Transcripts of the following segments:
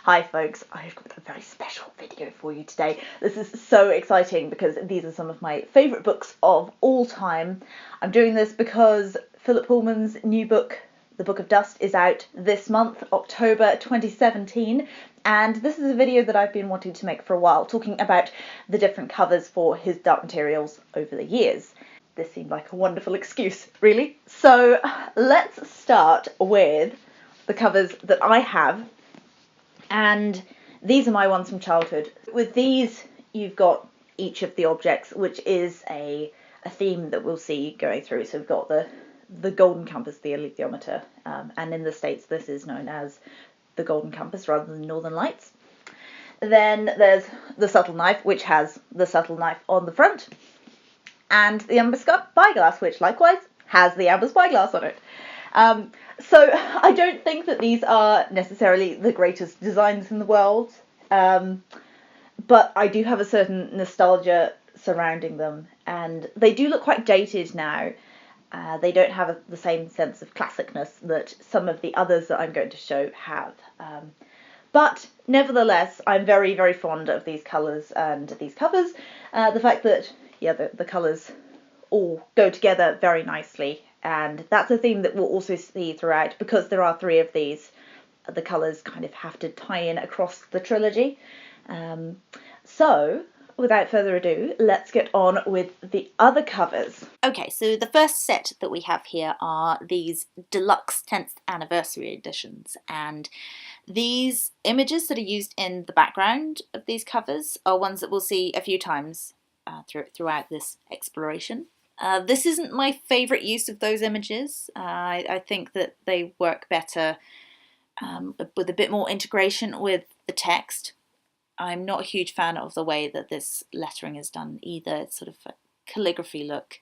Hi folks, I've got a very special video for you today. This is so exciting because these are some of my favourite books of all time. I'm doing this because Philip Pullman's new book, The Book of Dust, is out this month, October 2017, and this is a video that I've been wanting to make for a while, talking about the different covers for his Dark Materials over the years. This seemed like a wonderful excuse, really. So let's start with the covers that I have. And these are my ones from childhood. With these, you've got each of the objects, which is a theme that we'll see going through. So we've got the golden compass, the alethiometer, and in the States this is known as the golden compass rather than Northern Lights. Then there's the subtle knife, which has the subtle knife on the front, and the amber spyglass, which likewise has the amber spyglass on it. So I don't think that these are necessarily the greatest designs in the world, but I do have a certain nostalgia surrounding them, and they do look quite dated now. They don't have the same sense of classicness that some of the others that I'm going to show have. But nevertheless, I'm very, very fond of these colours and these covers. The fact that, yeah, the colours all go together very nicely. And that's a theme that we'll also see throughout, because there are 3 of these. The colours kind of have to tie in across the trilogy. So, without further ado, let's get on with the other covers. Okay, so the first set that we have here are these Deluxe 10th Anniversary Editions, and these images that are used in the background of these covers are ones that we'll see a few times throughout this exploration. This isn't my favourite use of those images. I think that they work better with a bit more integration with the text. I'm not a huge fan of the way that this lettering is done either. It's sort of a calligraphy look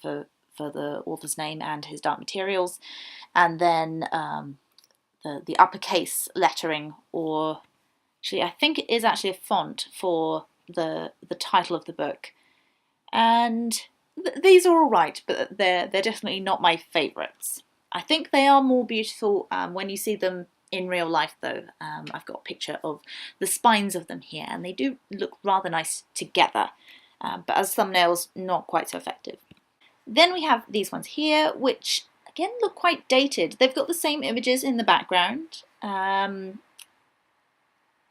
for the author's name and his Dark Materials, and then the uppercase lettering, or actually I think it is actually a font for the title of the book. And these are all right, but they're definitely not my favourites. I think they are more beautiful when you see them in real life, though. I've got a picture of the spines of them here, and they do look rather nice together, but as thumbnails, not quite so effective. Then we have these ones here, which again look quite dated. They've got the same images in the background.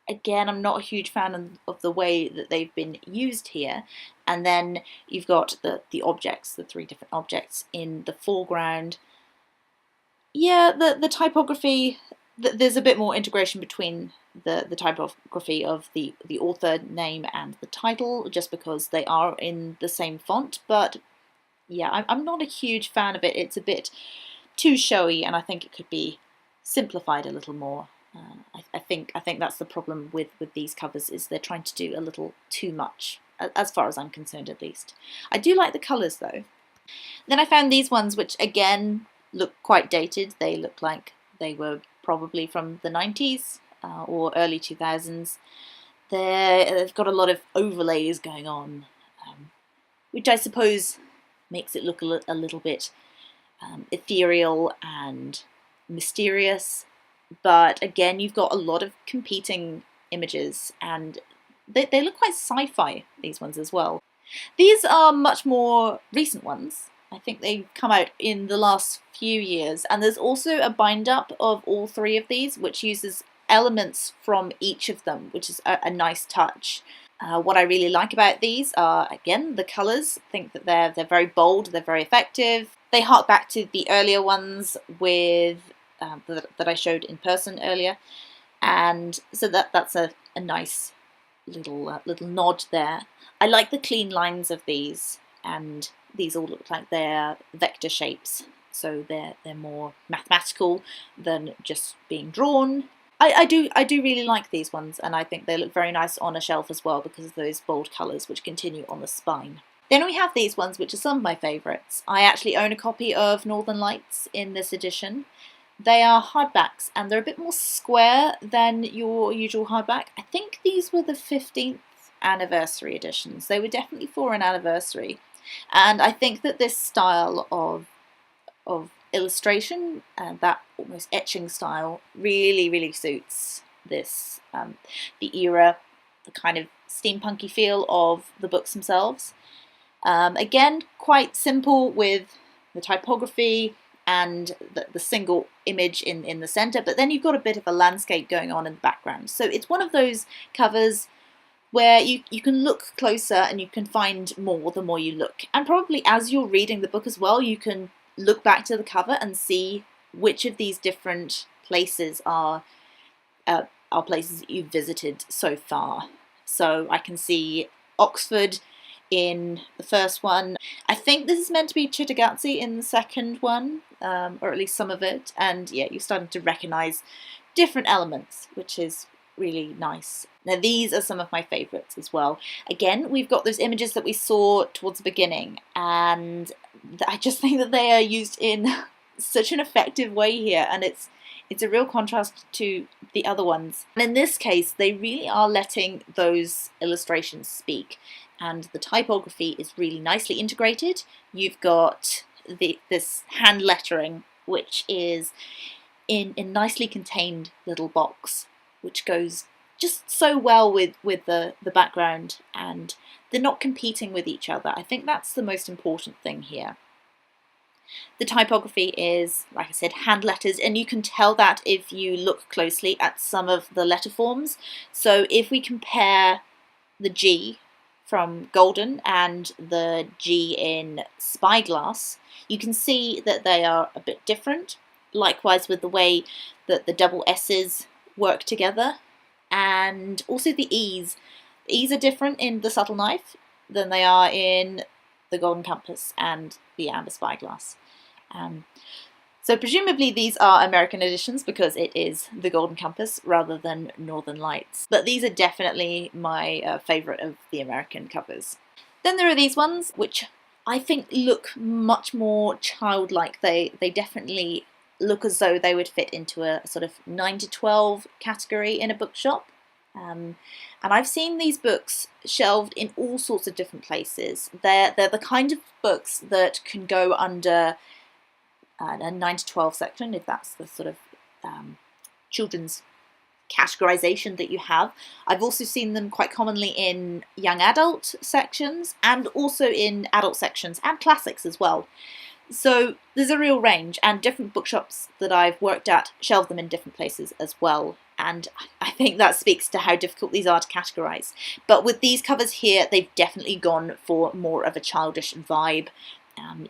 Again, I'm not a huge fan of the way that they've been used here. And then you've got the objects, the 3 different objects in the foreground. Yeah, the typography, there's a bit more integration between the typography of the author name and the title, just because they are in the same font. But yeah, I'm not a huge fan of it. It's a bit too showy, and I think it could be simplified a little more. I think that's the problem with these covers, is they're trying to do a little too much, as far as I'm concerned at least. I do like the colours though. Then I found these ones, which again look quite dated. They look like they were probably from the 90s or early 2000s. They've got a lot of overlays going on, which I suppose makes it look a little bit ethereal and mysterious. But again, you've got a lot of competing images, and they look quite sci-fi, these ones as well. These are much more recent ones. I think they've come out in the last few years, and there's also a bind-up of all 3 of these, which uses elements from each of them, which is a nice touch. What I really like about these are, again, the colours. I think that they're very bold, they're very effective. They hark back to the earlier ones with that I showed in person earlier, and so that's a nice little nod there. I like the clean lines of these, and these all look like they're vector shapes, so they're more mathematical than just being drawn. I do really like these ones, and I think they look very nice on a shelf as well because of those bold colours which continue on the spine. Then we have these ones, which are some of my favourites. I actually own a copy of Northern Lights in this edition. They are hardbacks, and they're a bit more square than your usual hardback. I think these were the 15th anniversary editions. They were definitely for an anniversary. And I think that this style of illustration, that almost etching style, really suits this the era, the kind of steampunky feel of the books themselves. Again, quite simple with the typography and the single image in the center, but then you've got a bit of a landscape going on in the background. So it's one of those covers where you can look closer and you can find more the more you look. And probably as you're reading the book as well, you can look back to the cover and see which of these different places are places that you've visited so far. So I can see Oxford in the first one. I think this is meant to be Cittàgazze in the second one, or at least some of it. And yeah, you're starting to recognise different elements, which is really nice. Now these are some of my favourites as well. Again, we've got those images that we saw towards the beginning, and I just think that they are used in such an effective way here, and it's a real contrast to the other ones. And in this case, they really are letting those illustrations speak, and the typography is really nicely integrated. You've got this hand lettering, which is in a nicely contained little box, which goes just so well with the background, and they're not competing with each other. I think that's the most important thing here. The typography is, like I said, hand letters, and you can tell that if you look closely at some of the letter forms. So if we compare the G from Golden and the G in Spyglass, you can see that they are a bit different. Likewise with the way that the double S's work together, and also the E's. The E's are different in the Subtle Knife than they are in the Golden Compass and the Amber Spyglass. So presumably these are American editions because it is the Golden Compass rather than Northern Lights. But these are definitely my favourite of the American covers. Then there are these ones which I think look much more childlike. They definitely look as though they would fit into a sort of 9 to 12 category in a bookshop. And I've seen these books shelved in all sorts of different places. They're the kind of books that can go under a 9 to 12 section, if that's the sort of children's categorization that you have. I've also seen them quite commonly in young adult sections, and also in adult sections and classics as well. So there's a real range, and different bookshops that I've worked at shelve them in different places as well. And I think that speaks to how difficult these are to categorise. But with these covers here, they've definitely gone for more of a childish vibe.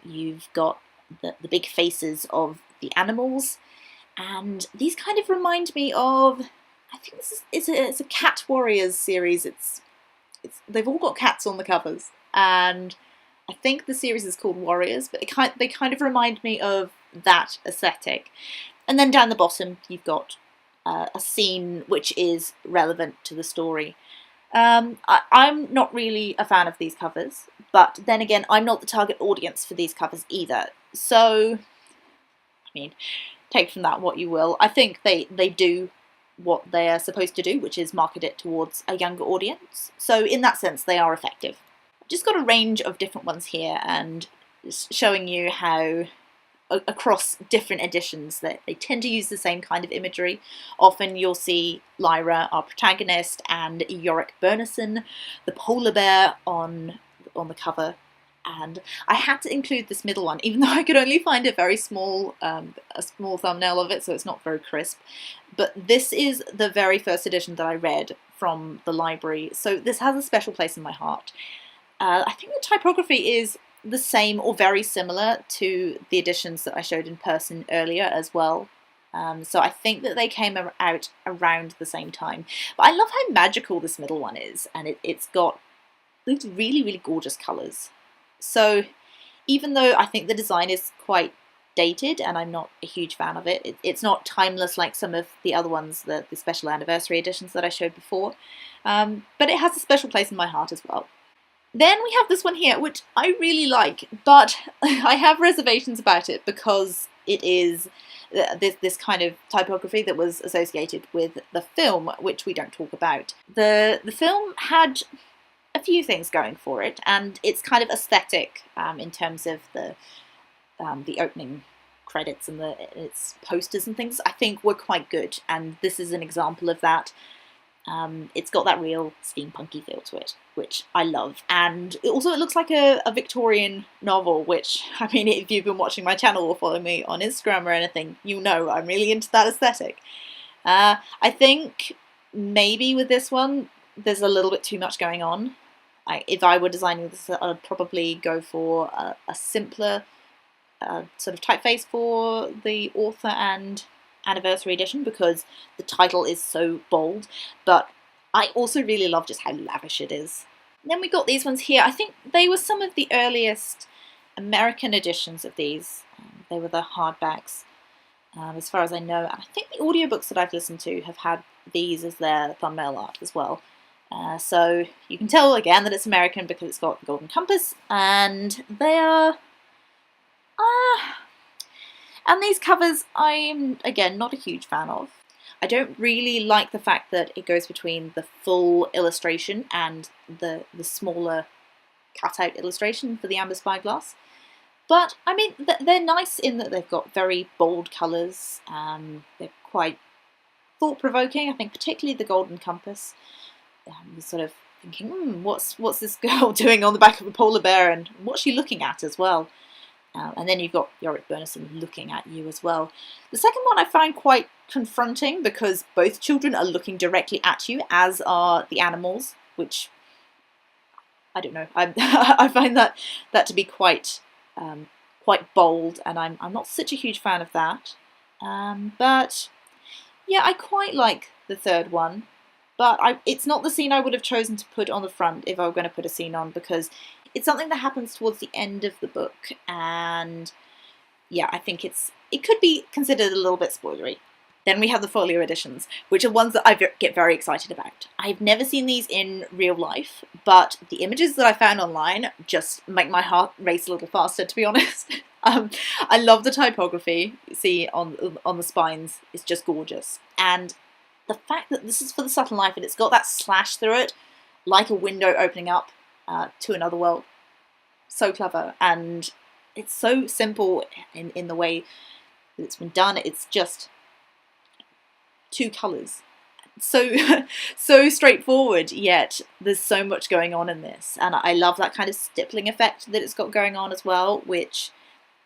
You've got the big faces of the animals, and these kind of remind me of, I think this is it's a Cat Warriors series. They've all got cats on the covers, and I think the series is called Warriors, but they kind of remind me of that aesthetic. And then down the bottom, you've got a scene which is relevant to the story. I'm not really a fan of these covers, but then again, I'm not the target audience for these covers either. So, I mean, take from that what you will. I think they do what they are supposed to do, which is market it towards a younger audience. So in that sense, they are effective. Just got a range of different ones here, and showing you how across different editions that they tend to use the same kind of imagery. Often you'll see Lyra, our protagonist, and Yorick Bernison, the polar bear, on the cover. And I had to include this middle one, even though I could only find a very small thumbnail of it, so it's not very crisp. But this is the very first edition that I read from the library, so this has a special place in my heart. I think the typography is the same or very similar to the editions that I showed in person earlier as well. So I think that they came out around the same time. But I love how magical this middle one is, and it's got these really, really gorgeous colours. So even though I think the design is quite dated and I'm not a huge fan of it, it's not timeless like some of the other ones, the special anniversary editions that I showed before, but it has a special place in my heart as well. Then we have this one here, which I really like, but I have reservations about it because it is this kind of typography that was associated with the film, which we don't talk about. The film had a few things going for it, and it's kind of aesthetic in terms of the opening credits and its posters and things, I think were quite good, and this is an example of that. It's got that real steampunky feel to it, which I love, and it looks like a Victorian novel, which, I mean, if you've been watching my channel or following me on Instagram or anything, you know I'm really into that aesthetic. I think maybe with this one there's a little bit too much going on. If I were designing this, I'd probably go for a simpler sort of typeface for the author and anniversary edition, because the title is so bold, but I also really love just how lavish it is. And then we got these ones here. I think they were some of the earliest American editions of these. They were the hardbacks, as far as I know, and I think the audiobooks that I've listened to have had these as their thumbnail art as well. So you can tell again that it's American because it's got the golden compass, and they are and these covers I'm again not a huge fan of. I don't really like the fact that it goes between the full illustration and the smaller cutout illustration for the amber spyglass. But I mean, they're nice in that they've got very bold colours. They're quite thought-provoking. I think particularly the golden compass. You're sort of thinking, what's this girl doing on the back of a polar bear, and what's she looking at as well? And then you've got Yorick Bernison looking at you as well. The second one I find quite confronting because both children are looking directly at you, as are the animals, which I don't know. I find that to be quite bold, and I'm not such a huge fan of that. But yeah, I quite like the third one, but it's not the scene I would have chosen to put on the front if I were going to put a scene on, because it's something that happens towards the end of the book, and yeah, I think it could be considered a little bit spoilery. Then we have the Folio Editions, which are ones that I get very excited about. I've never seen these in real life, but the images that I found online just make my heart race a little faster, to be honest. I love the typography you see on the spines. It's just gorgeous. And the fact that this is for the subtle life and it's got that slash through it, like a window opening up to another world. So clever, and it's so simple in the way that it's been done. It's just two colours. So straightforward, yet there's so much going on in this, and I love that kind of stippling effect that it's got going on as well, which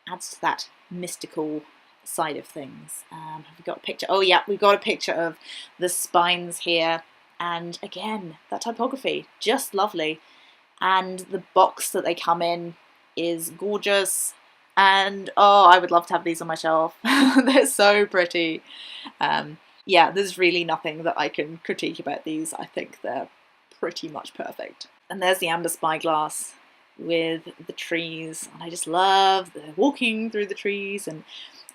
adds to that mystical side of things. Have we got a picture? Oh yeah, we've got a picture of the spines here, and again, that typography, just lovely. And the box that they come in is gorgeous, and oh, I would love to have these on my shelf. They're so pretty. Yeah, there's really nothing that I can critique about these. I think they're pretty much perfect. And there's the amber spyglass with the trees, and I just love the walking through the trees, and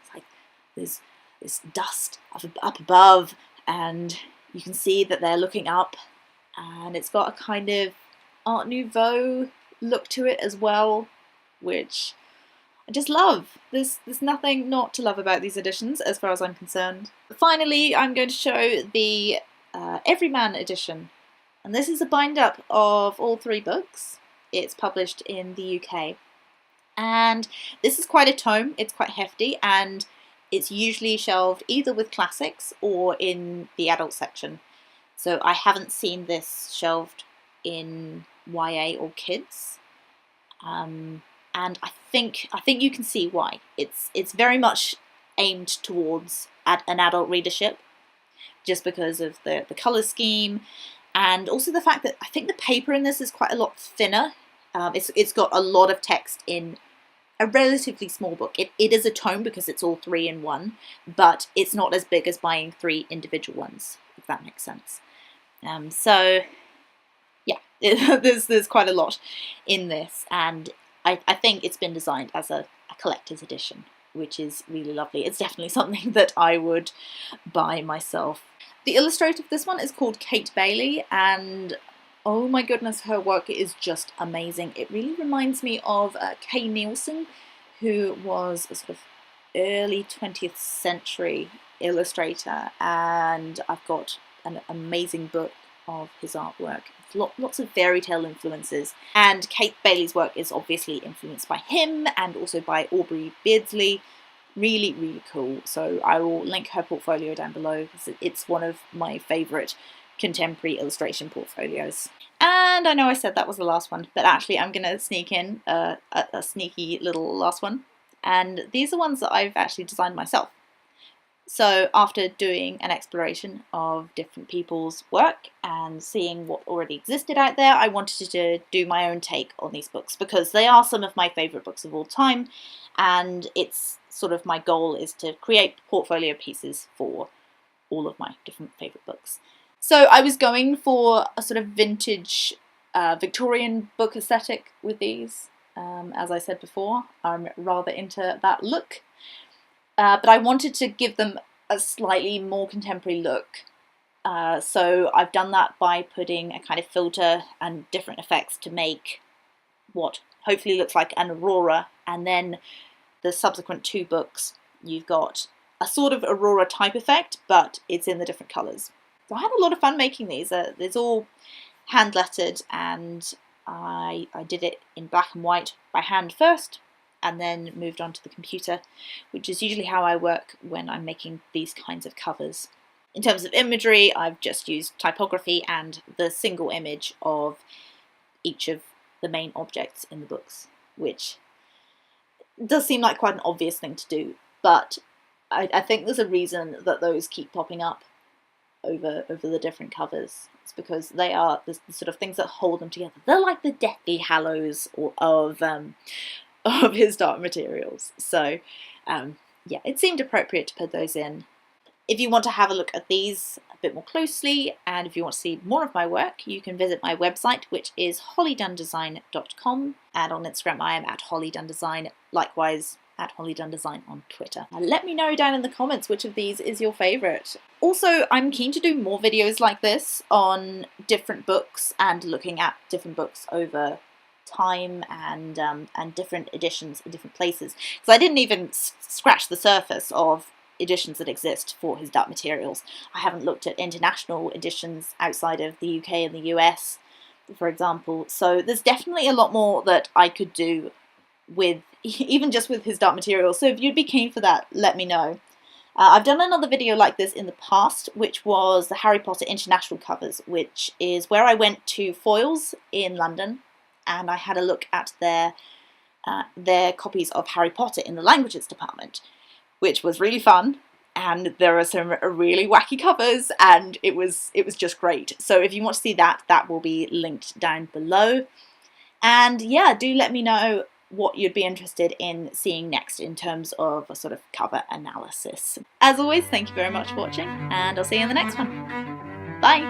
it's like there's this dust up above, and you can see that they're looking up, and it's got a kind of Art Nouveau look to it as well, which I just love. There's nothing not to love about these editions as far as I'm concerned. Finally, I'm going to show the Everyman Edition, and this is a bind-up of all three books. It's published in the UK, and this is quite a tome. It's quite hefty, and it's usually shelved either with classics or in the adult section. So I haven't seen this shelved in YA or kids, and I think you can see why. It's very much aimed towards an adult readership, just because of the colour scheme, and also the fact that I think the paper in this is quite a lot thinner. It's got a lot of text in a relatively small book. It is a tome because it's all three in one, but it's not as big as buying three individual ones, if that makes sense. So yeah, there's quite a lot in this, and I think it's been designed as a collector's edition, which is really lovely. It's definitely something that I would buy myself. The illustrator of this one is called Kate Bailey, and oh my goodness, her work is just amazing. It really reminds me of Kay Nielsen, who was a sort of early 20th century illustrator, and I've got an amazing book of his artwork. Lots of fairy tale influences, and Kate Bailey's work is obviously influenced by him and also by Aubrey Beardsley, Really, really cool. So I will link her portfolio down below because it's one of my favourite contemporary illustration portfolios. And I know I said that was the last one, but actually I'm going to sneak in a sneaky little last one. And these are ones that I've actually designed myself. So after doing an exploration of different people's work and seeing what already existed out there, I wanted to do my own take on these books because they are some of my favourite books of all time, and it's sort of my goal is to create portfolio pieces for all of my different favourite books. So I was going for a sort of vintage Victorian book aesthetic with these. As I said before, I'm rather into that look. But I wanted to give them a slightly more contemporary look. So I've done that by putting a kind of filter and different effects to make what hopefully looks like an aurora. And then the subsequent 2 books, you've got a sort of aurora type effect, but it's in the different colours. So I had a lot of fun making these. It's all hand lettered, and I did it in black and white by hand first, and then moved on to the computer, which is usually how I work when I'm making these kinds of covers. In terms of imagery, I've just used typography and the single image of each of the main objects in the books, which does seem like quite an obvious thing to do, but I think there's a reason that those keep popping up over the different covers. It's because they are the sort of things that hold them together. They're like the Deathly Hallows of his dark materials. So yeah, it seemed appropriate to put those in. If you want to have a look at these a bit more closely, and if you want to see more of my work, you can visit my website, which is hollydundesign.com, and on Instagram I am at hollydundesign, likewise at hollydundesign on Twitter. Let me know down in the comments which of these is your favourite. Also, I'm keen to do more videos like this on different books and looking at different books over time and different editions in different places, because I didn't even scratch the surface of editions that exist for his dark materials. I haven't looked at international editions outside of the UK and the US, for example, so there's definitely a lot more that I could do with even just with his dark materials. So if you'd be keen for that, let me know. I've done another video like this in the past, which was the Harry Potter international covers, which is where I went to Foyles in London and I had a look at their copies of Harry Potter in the languages department, which was really fun, and there are some really wacky covers, and it was just great. So if you want to see that, that will be linked down below. And yeah, do let me know what you'd be interested in seeing next in terms of a sort of cover analysis. As always, thank you very much for watching, and I'll see you in the next one. Bye!